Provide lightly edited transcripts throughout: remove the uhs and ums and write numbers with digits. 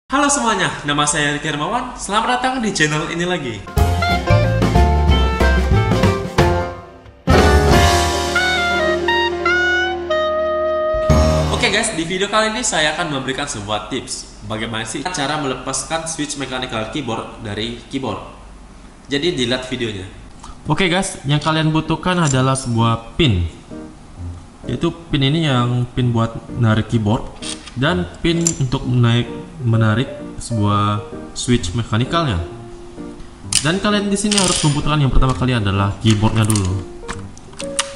Halo semuanya, nama saya Ricky Hermawan. Selamat datang di channel ini lagi. Oke guys, di video kali ini saya akan memberikan sebuah tips bagaimana sih cara melepaskan switch mechanical keyboard dari keyboard. Jadi dilihat videonya. Oke guys, yang kalian butuhkan adalah sebuah pin. Yaitu pin ini yang pin buat menarik keyboard dan pin untuk menarik sebuah switch mechanikalnya. Dan kalian di sini harus membutuhkan yang pertama kali adalah keyboardnya dulu.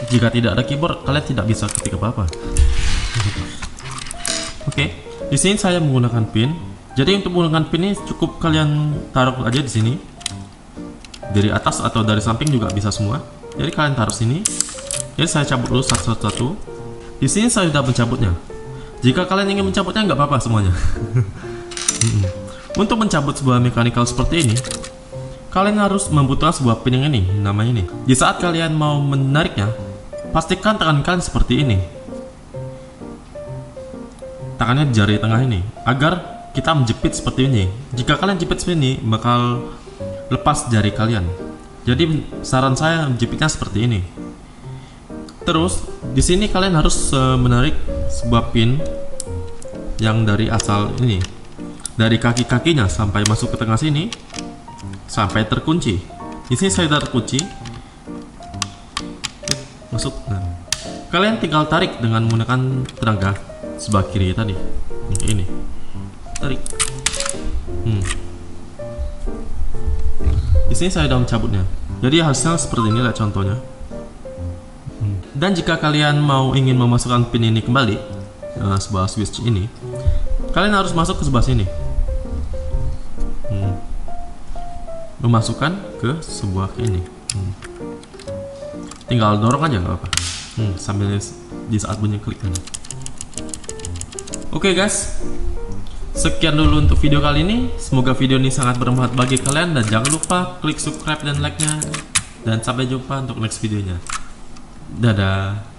Jika tidak ada keyboard, kalian tidak bisa ketik apa-apa. Oke, di sini saya menggunakan pin. Jadi untuk menggunakan pin ini cukup kalian taruh aja di sini. Dari atas atau dari samping juga bisa semua. Jadi kalian taruh sini. Jadi saya cabut dulu satu-satu. Di sini saya sudah mencabutnya. Jika kalian ingin mencabutnya nggak apa-apa semuanya. Untuk mencabut sebuah mechanical seperti ini, kalian harus membutuhkan sebuah pin yang ini, namanya ini. Di saat kalian mau menariknya, pastikan tekankan seperti ini. Tekannya di jari tengah ini, agar kita menjepit seperti ini. Jika kalian jepit seperti ini, bakal lepas jari kalian. Jadi saran saya menjepitnya seperti ini. Terus di sini kalian harus menarik sebuah pin yang dari asal ini, dari kaki-kakinya sampai masuk ke tengah sini, sampai terkunci. Di sini saya sudah terkunci, masuk. Nah, kalian tinggal tarik dengan menggunakan tenaga sebelah kiri tadi. Ini tarik. Di sini saya sudah mencabutnya. Jadi hasilnya seperti ini lah contohnya. Dan jika kalian mau ingin memasukkan pin ini kembali, sebuah switch ini, kalian harus masuk ke sebelah sini, memasukkan ke sebuah ini. Tinggal dorong aja nggak apa, sambil di saat bunyi klik. Oke guys, sekian dulu untuk video kali ini. Semoga video ini sangat bermanfaat bagi kalian, dan jangan lupa klik subscribe dan like-nya. Dan sampai jumpa untuk next videonya. Dadah.